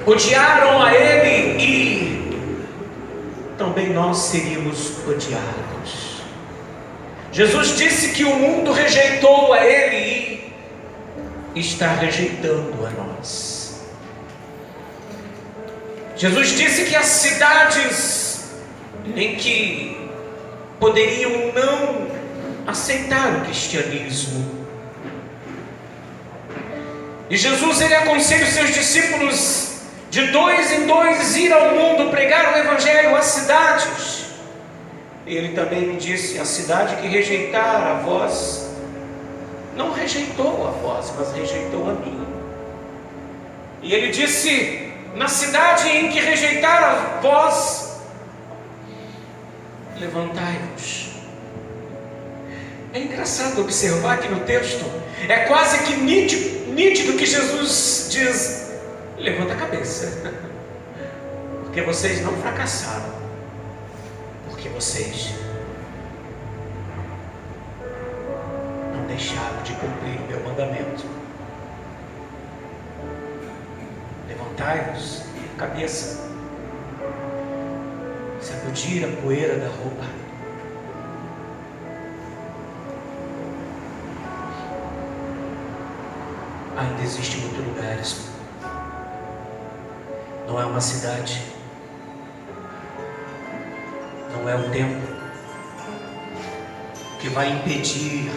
odiaram a Ele e também nós seríamos odiados. Jesus disse que o mundo rejeitou a Ele e está rejeitando a nós. Jesus disse que as cidades em que poderiam não aceitar o cristianismo, e Jesus ele aconselha os seus discípulos de 2 em 2 ir ao mundo pregar o evangelho às cidades. Ele também me disse: a cidade que rejeitar a vós, não rejeitou a vós, mas rejeitou a mim. E ele disse: na cidade em que rejeitar a vós, levantai-vos. É engraçado observar aqui no texto, é quase que nítido que Jesus diz: levanta a cabeça, porque vocês não fracassaram, porque vocês não deixaram de cumprir o meu mandamento. Levantai-vos a cabeça, sacudir a poeira da roupa. Ainda existem muitos lugares. Não é uma cidade, não é um tempo que vai impedir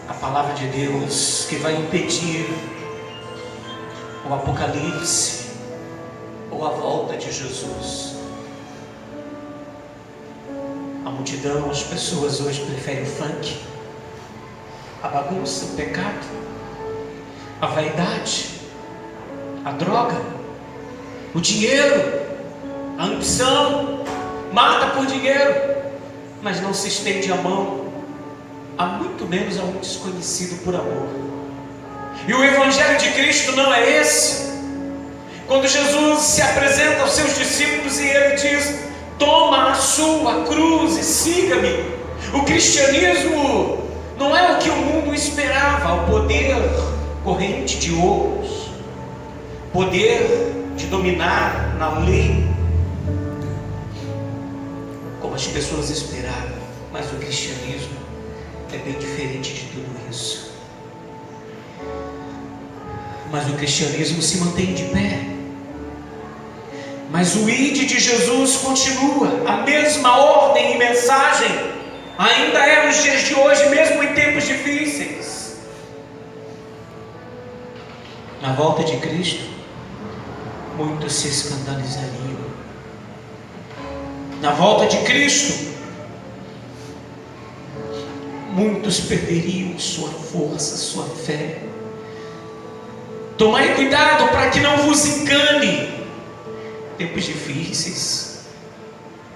a palavra de Deus, que vai impedir o Apocalipse ou a volta de Jesus. A multidão, as pessoas hoje preferem o funk, a bagunça, o pecado, a vaidade, a droga, o dinheiro, a ambição. Mata por dinheiro, mas não se estende a mão a muito menos a um desconhecido por amor. E o evangelho de Cristo não é esse. Quando Jesus se apresenta aos seus discípulos e ele diz: toma a sua cruz e siga-me. O cristianismo não é o que o mundo esperava, o poder corrente de ouros, poder de dominar na lei, como as pessoas esperavam. Mas o cristianismo é bem diferente de tudo isso. Mas o cristianismo se mantém de pé. Mas o ide de Jesus continua, a mesma ordem e mensagem ainda é nos dias de hoje, mesmo em tempos difíceis. Na volta de Cristo, muitos se escandalizariam. Na volta de Cristo, muitos perderiam sua força, sua fé. Tomai cuidado para que não vos engane. Tempos difíceis,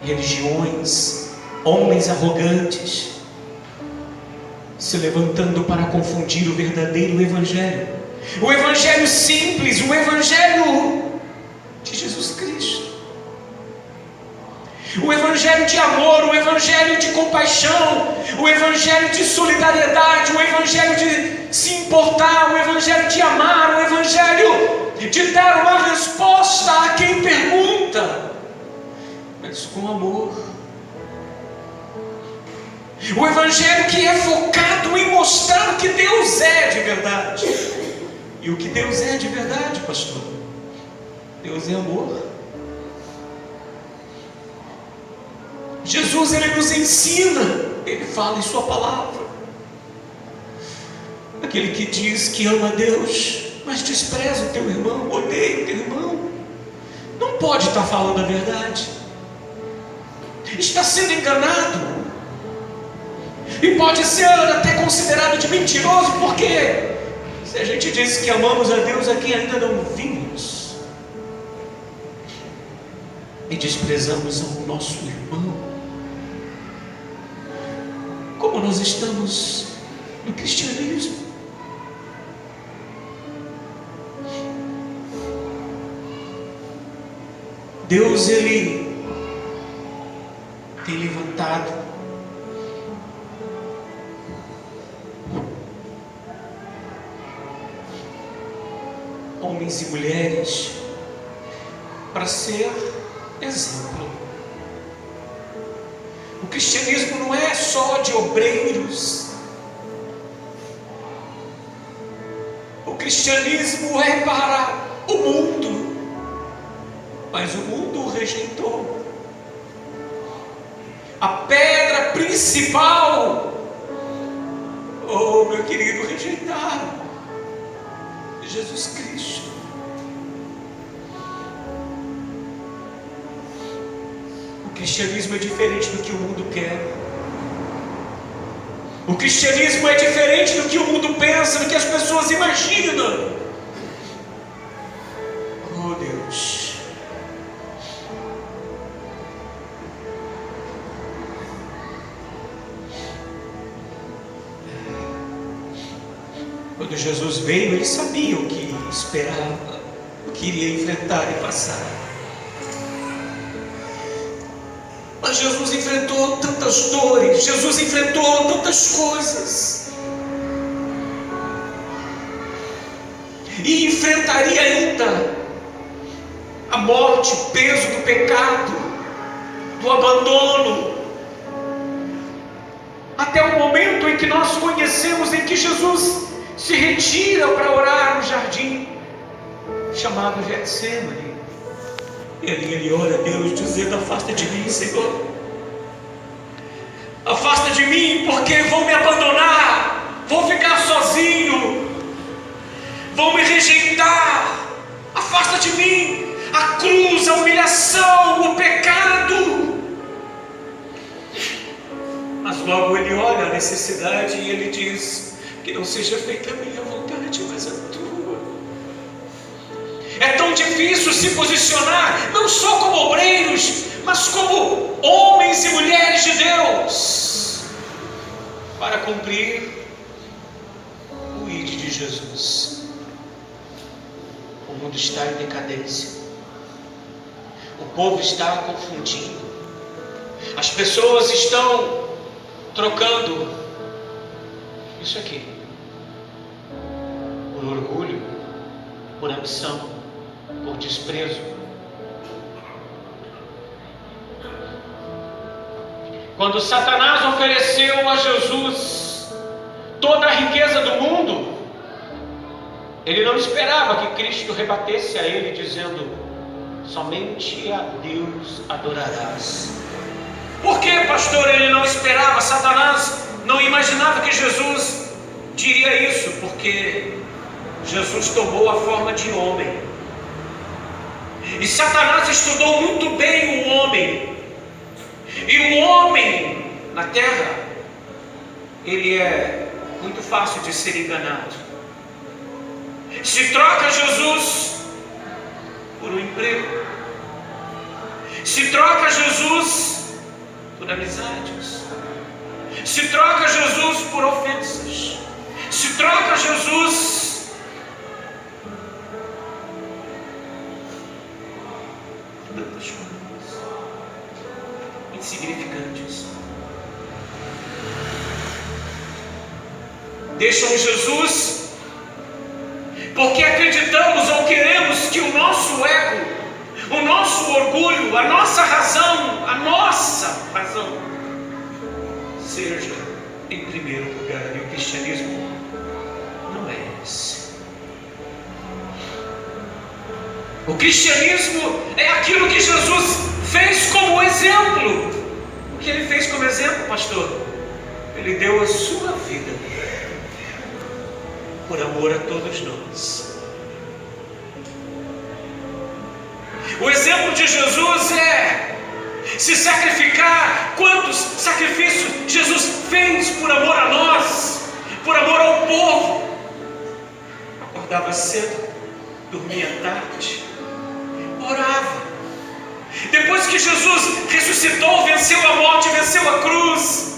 religiões, homens arrogantes se levantando para confundir o verdadeiro evangelho, o evangelho simples, o evangelho de Jesus Cristo, o evangelho de amor, o evangelho de compaixão, o evangelho de solidariedade, o evangelho de se importar, o evangelho de amar, o evangelho de dar uma resposta a quem pergunta, mas com amor. O evangelho que é focado em mostrar o que Deus é de verdade. E o que Deus é de verdade, pastor? Deus é amor. Jesus, ele nos ensina, ele fala em sua palavra. Aquele que diz que ama a Deus, mas despreza o teu irmão, odeia o teu irmão, não pode estar falando a verdade, está sendo enganado. E pode ser até considerado de mentiroso, porque se a gente diz que amamos a Deus aqui, ainda não vimos e desprezamos o nosso irmão, como nós estamos no cristianismo. Deus, ele tem levantado homens e mulheres para ser exemplo. O cristianismo não é só de obreiros. O cristianismo é para o mundo, mas o mundo o rejeitou. A pedra principal, oh meu querido, rejeitaram Jesus Cristo. O cristianismo é diferente do que o mundo quer. O cristianismo é diferente do que o mundo pensa, do que as pessoas imaginam. Oh Deus. Quando Jesus veio, ele sabia o que esperava, o que iria enfrentar e passar. Mas Jesus enfrentou tantas dores, Jesus enfrentou tantas coisas, e enfrentaria ainda a morte, o peso do pecado, do abandono, até o momento em que nós conhecemos, em que Jesus se retira para orar no jardim chamado Getsemane. E ali ele ora a Deus dizendo: afasta de mim, Senhor, afasta de mim, porque vão me abandonar, vou ficar sozinho, vão me rejeitar. Afasta de mim a cruz, a humilhação, o pecado. Mas logo ele olha a necessidade e ele diz: que não seja feita a minha vontade, mas a tua. É tão difícil se posicionar, não só como obreiros, mas como homens e mulheres de Deus, para cumprir o ID de Jesus. O mundo está em decadência, o povo está confundido, as pessoas estão trocando isso aqui por orgulho, por ambição, por desprezo. Quando Satanás ofereceu a Jesus toda a riqueza do mundo, ele não esperava que Cristo rebatesse a ele dizendo: somente a Deus adorarás. Por que, pastor, ele não esperava? Satanás não imaginava que Jesus diria isso, porque Jesus tomou a forma de homem. E Satanás estudou muito bem o homem. E o homem na terra, ele é muito fácil de ser enganado. Se troca Jesus por um emprego, se troca Jesus por amizades, se troca Jesus por ofensas, se troca Jesus por tantas coisas insignificantes. Deixam Jesus porque acreditamos ou queremos que o nosso ego, o nosso orgulho, a nossa razão seja em primeiro lugar. E o cristianismo não é esse. O cristianismo é aquilo que Jesus fez como exemplo. O que ele fez como exemplo, pastor? Ele deu a sua vida por amor a todos nós. O exemplo de Jesus é se sacrificar. Quantos sacrifícios Jesus fez por amor a nós, por amor ao povo? Acordava cedo, dormia tarde, orava. Depois que Jesus ressuscitou, venceu a morte, venceu a cruz,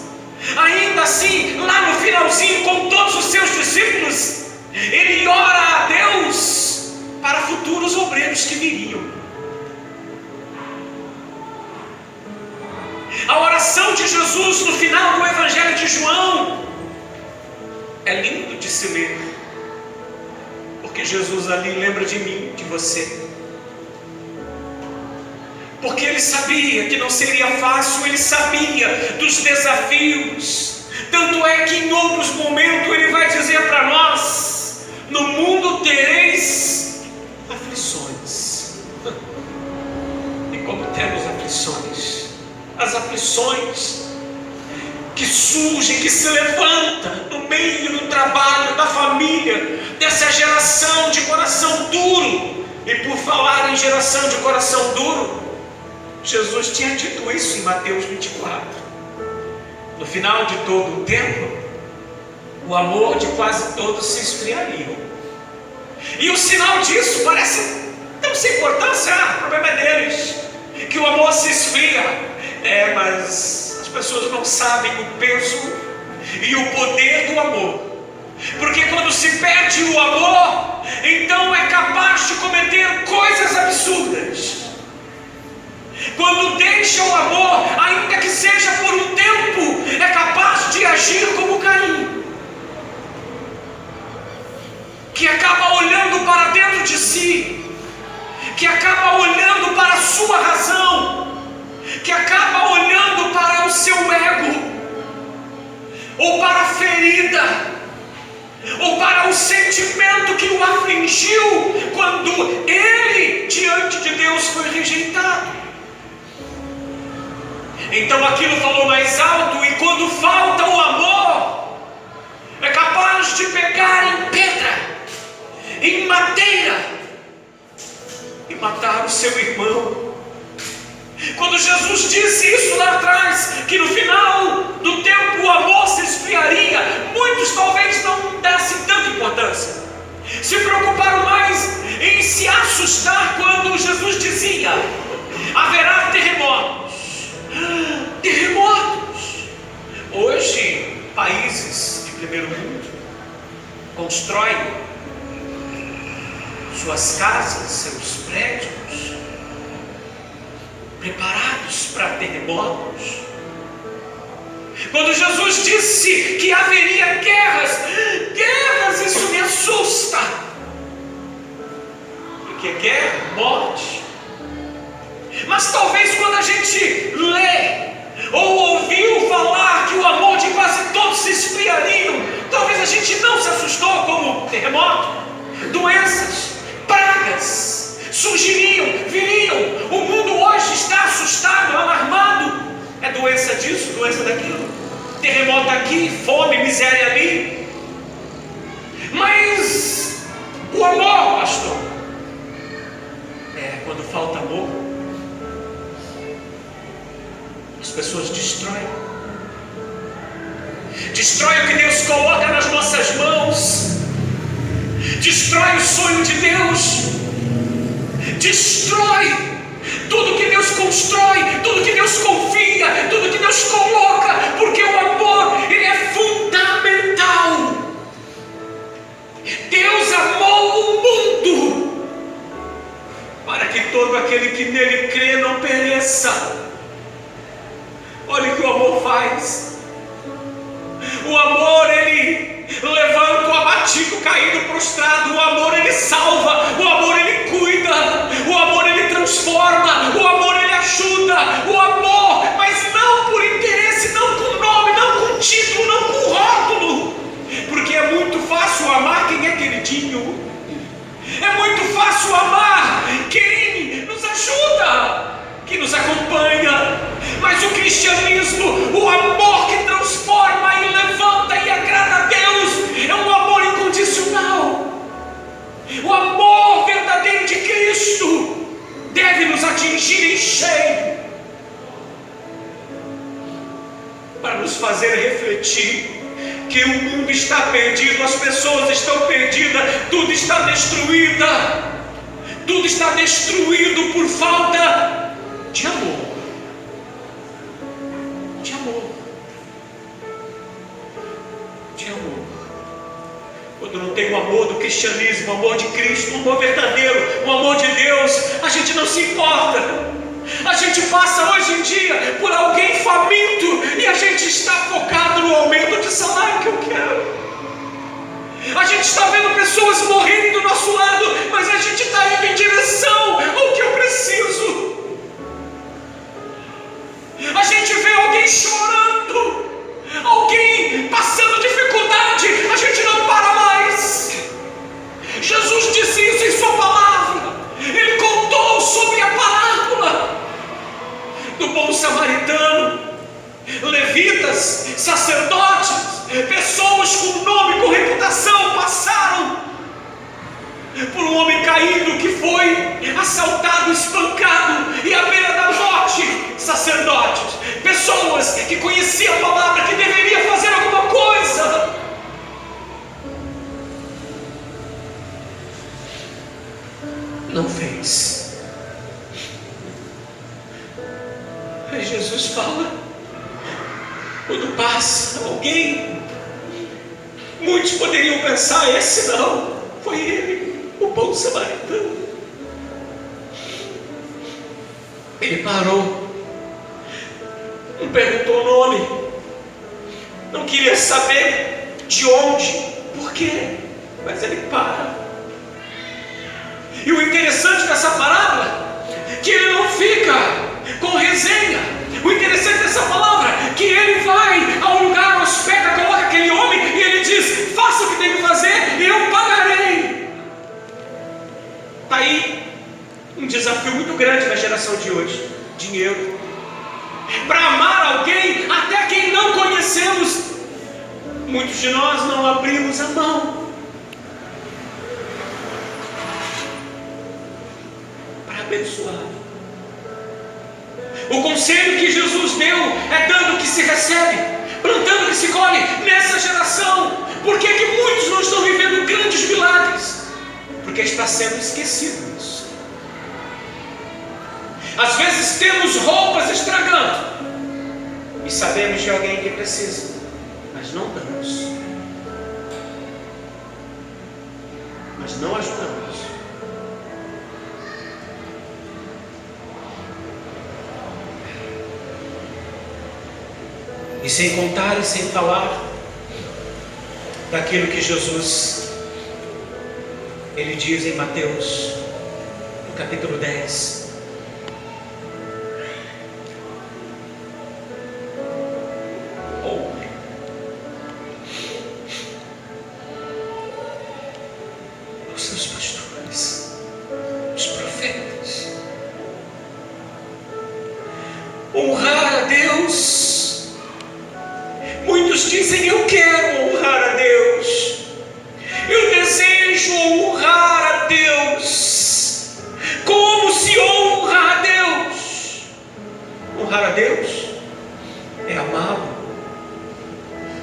ainda assim, lá no finalzinho, com todos os seus discípulos, ele ora a Deus para futuros obreiros que viriam. A oração de Jesus no final do Evangelho de João é lindo de se ler, porque Porque Jesus ali lembra de mim, de você. Porque Ele sabia que não seria fácil, Ele sabia dos desafios. Tanto é que em outros momentos Ele vai dizer para nós: no mundo tereis aflições. E como temos aflições, as aflições que surgem, que se levantam no meio do trabalho, da família, dessa geração de coração duro. E por falar em geração de coração duro, Jesus tinha dito isso em Mateus 24. No final de todo o tempo, o amor de quase todos se esfriaria. E o sinal disso parece não sem importância. O problema é deles, que o amor se esfria. Mas as pessoas não sabem o peso e o poder do amor. Porque quando se perde o amor, então é capaz de cometer coisas absurdas. Quando deixa o amor, ainda que seja por um tempo, é capaz de agir como Caim, que acaba olhando para dentro de si, que acaba olhando para a sua razão, que acaba olhando para o seu ego, ou para a ferida, ou para o sentimento que o afligiu quando ele, diante de Deus, foi rejeitado. Então aquilo falou mais alto, e quando falta o amor, é capaz de pegar em pedra, em madeira, e matar o seu irmão. Quando Jesus disse isso lá atrás, que no final do tempo o amor se esfriaria, muitos talvez não dessem tanta importância, se preocuparam mais em se assustar quando Jesus dizia: haverá terremotos. Hoje, países de primeiro mundo constroem suas casas, seus prédios, preparados para terremotos. Quando Jesus disse que haveria guerras, isso me assusta. Porque guerra, morte. Mas talvez quando a gente lê ou ouviu falar que o amor de quase todos se esfriaria, talvez a gente não se assustou como terremoto, doenças, pragas surgiriam, viriam. O mundo hoje está assustado, alarmado. É doença disso, doença daquilo, terremoto aqui, fome, miséria ali. Mas o amor, pastor, quando falta amor, as pessoas destroem o que Deus coloca nas nossas mãos, destrói o sonho de Deus, destrói tudo que Deus constrói, tudo que Deus confia, tudo que Deus coloca, porque o amor, ele é fundamental. Deus amou o mundo para que todo aquele que nele crê não pereça. Olha o que o amor faz. O amor, ele levanta o abatido, caído, prostrado. O amor, ele salva. O amor, ele cuida. O amor, ele transforma. O amor, ele ajuda. O amor, mas não por interesse, não com nome, não com título, não com rótulo. Porque é muito fácil amar quem é queridinho. É muito fácil amar quem nos ajuda, que nos acompanha. Mas o cristianismo, o amor que transforma e levanta e agrada a Deus, é um amor incondicional. O amor verdadeiro de Cristo deve nos atingir em cheio, para nos fazer refletir que o mundo está perdido, as pessoas estão perdidas, tudo está destruído por falta de amor. De amor. Quando não tem o amor do cristianismo, o amor de Cristo, o amor verdadeiro, o amor de Deus, a gente não se importa. A gente passa hoje em dia por alguém faminto e a gente está focado no aumento de salário que eu quero. A gente está vendo pessoas morrerem do nosso lado, mas a gente está indo em direção ao que eu preciso. A gente vê alguém chorando, alguém passando dificuldade, a gente não para mais. Jesus disse isso em sua palavra. Ele contou sobre a parábola do bom samaritano. Levitas, sacerdotes, pessoas com nome, com reputação, passaram por um homem caído que foi assaltado, espancado e à beira da morte. Sacerdotes, pessoas que conheciam a palavra, que deveria fazer alguma coisa, não fez. Aí Jesus fala, quando passa alguém, muitos poderiam pensar, esse não, foi ele, o bom samaritano. Ele parou, não perguntou o nome, não queria saber de onde, por quê, mas ele para. E o interessante dessa parábola, que ele não fica com resenha. O interessante dessa palavra, que ele vai ao lugar, hospeda, coloca aquele homem e ele diz, faça o que tem que fazer e eu pagarei. Está aí um desafio muito grande na geração de hoje. Dinheiro. Para amar alguém, até quem não conhecemos, muitos de nós não abrimos a mão para abençoar. O conselho que Jesus deu é dando que se recebe, plantando que se colhe nessa geração. Por que muitos não estão vivendo grandes milagres? Porque está sendo esquecido isso. Às vezes temos roupas estragando e sabemos de alguém que precisa, mas não damos, mas não ajudamos. E sem contar e sem falar daquilo que Jesus, ele diz em Mateus, no capítulo 10. Os seus pastores, os profetas, honrar a Deus. Muitos dizem, eu quero honrar a Deus, eu desejo honrar a Deus. Como se honra a Deus? Honrar a Deus é amá-lo.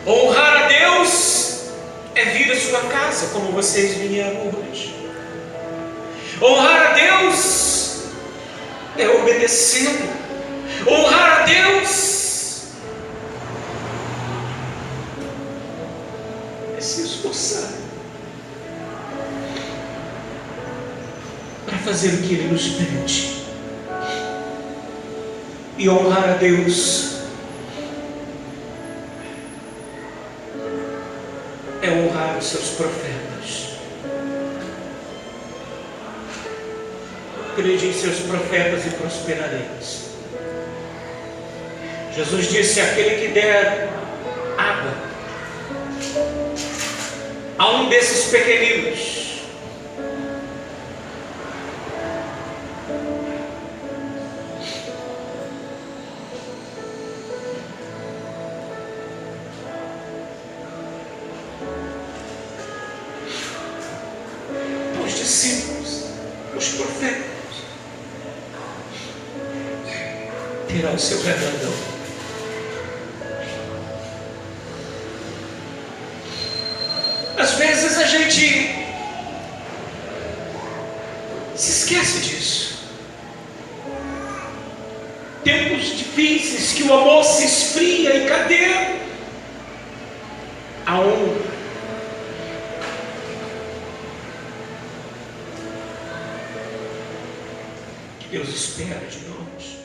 Honrar a Deus é vir à sua casa, como vocês vieram hoje. Honrar a Deus é obedecê-lo. Honrar a Deus se esforçar para fazer o que Ele nos pede. E honrar a Deus é honrar os seus profetas. Crede em seus profetas e prosperareis. Jesus disse, aquele que der água a um desses pequeninos, os discípulos, os profetas, terá o seu galardão. Às vezes a gente se esquece disso. Tempos difíceis que o amor se esfria, e cadê a honra? Que Deus espera de nós.